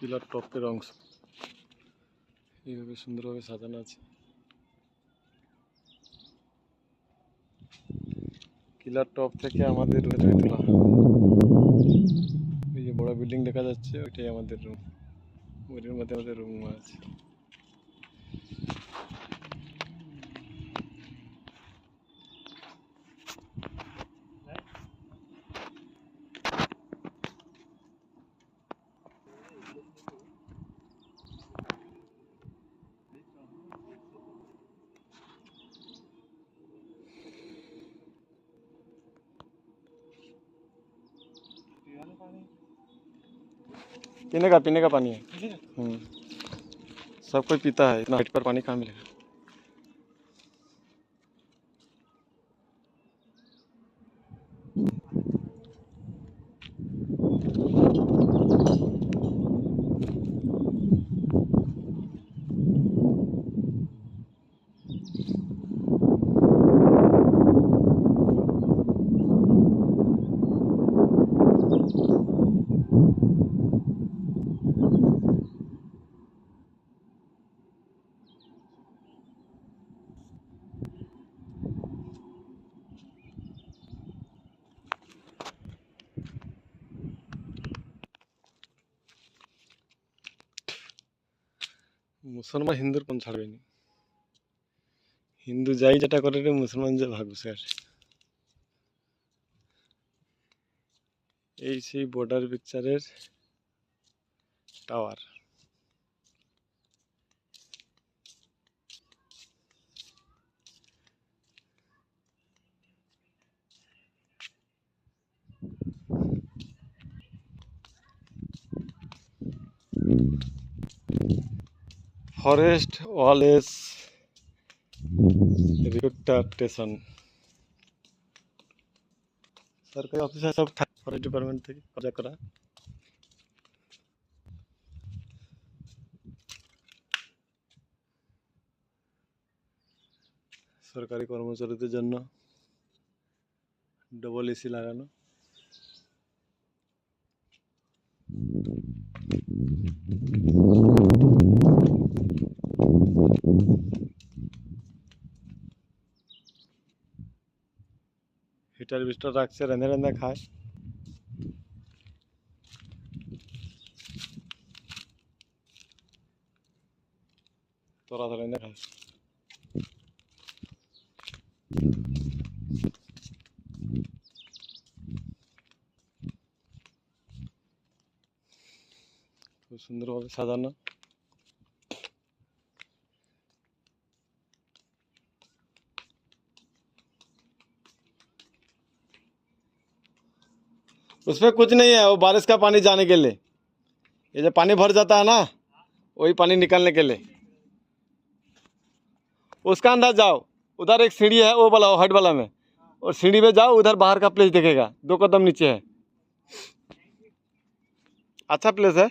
কিলার টপের অংশ এইভাবে সুন্দরভাবে সাজানো আছে। কিলার টপ থেকে আমাদের রুমে তোলা। এই যে বড় বিল্ডিং দেখা যাচ্ছে ওইটাই আমাদের রুম, ওইটার মধ্যে আমাদের রুম আছে। पीने का पानी है। सब कोई पीता है, इतना हाइट पर पानी कहाँ मिलेगा। মুসলমান হিন্দুর কোন ছাড়বেনি, হিন্দু যাই যেটা করে রে মুসলমান যে ভাগ বসে আসে। এই সেই বর্ডার পিকচারের টাওয়ার। Forest always representation. सरकारी ऑफिस सब फॉरेस्ट डिपार्टमेंट থেকে কাজ করা। সরকারি কর্মচারীদের জন্য ডবল এসি লাগানো। হিটার বিস্টার রাখছে, রেঁধে রেঁধে খায়। তোরা তো রেঁধে খায়। খুব সুন্দরভাবে সাজানো। उसमें कुछ नहीं है, वो बारिश का पानी जाने के लिए। ये जो पानी भर जाता है ना, वही पानी निकालने के लिए। उसका अंदर जाओ, उधर एक सीढ़ी है, वो वाला हाइट वाला में, और सीढ़ी में जाओ, उधर बाहर का प्लेस दिखेगा, 2 कदम नीचे है। अच्छा प्लेस है।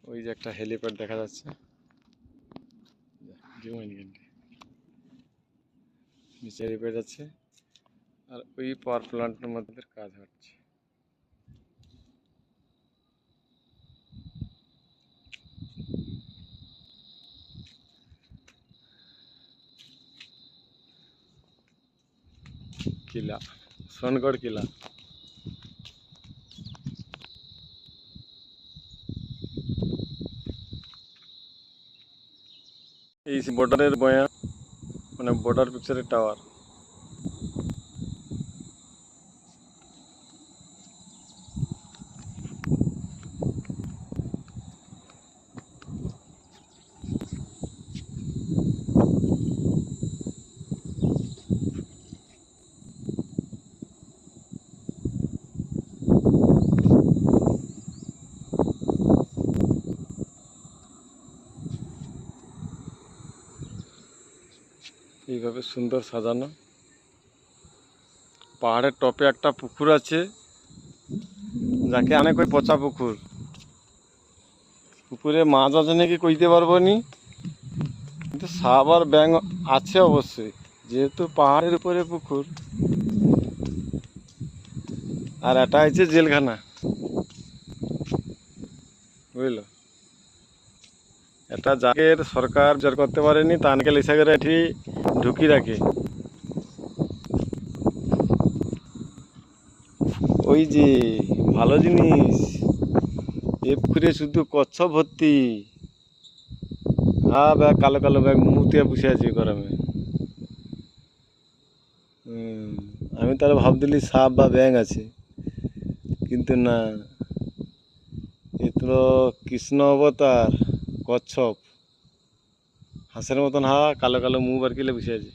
ওই যে একটা হেলিপ্যাড দেখা যাচ্ছে, নিচে হেলিপ্যাড আছে, আর ওই পাওয়ার প্ল্যান্টের মধ্যে কাজ হচ্ছে। किला, सोनगढ़ किला। এই বর্ডারের বয়া, মানে বর্ডার পিকচারের টাওয়ার। এইভাবে সুন্দর সাজানো। পাহাড়ের টপে একটা পুকুর আছে, যাকে অনেক ওই পচা পুকুর। পুকুরে মাছ আছে নাকি কইতে পারবো নি, কিন্তু সাপ আর ব্যাঙ আছে অবশ্যই, যেহেতু পাহাড়ের উপরে পুকুর। আর এটা হচ্ছে জেলখানা, বুঝলো। এটা জাগের সরকার বিচার করতে পারেনি, তা নাকি লিসা করে এটি ঢুকি রাখে। ওই যে ভালো জিনিস, এ পুকুরে শুধু কচ্ছপ ভর্তি। হ্যাঁ ব্যাগ, কালো কালো ব্যাগ মুতিয়া বসে আছে গরমে। আমি তাহলে ভাবছিলি সাপ বা ব্যাঙ আছে, কিন্তু না, এ তো কৃষ্ণ অবতার কচ্ছপ, হাঁসের মতন হা কালো কালো মুখ বার কিলে বসে আছে।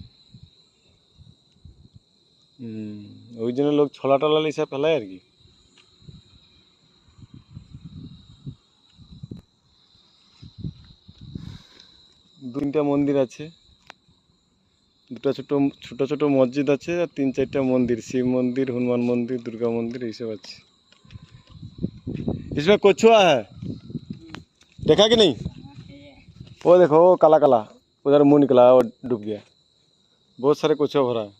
ওই জন্য লোক ছলা টলা লিসা ফেলায় আর কি। দুইটা মন্দির আছে, দুটো ছোট ছোট ছোট মসজিদ আছে, আর 3-4টা মন্দির, শিব মন্দির, হনুমান মন্দির, दुर्गा मंदिर এইসব আছে। इसमें कछुआ है, देखा कि नहीं? वो देखो, वो काला काला उधर मुंह निकला, वो डूब गया। बहुत सारे कछुआ भरा है।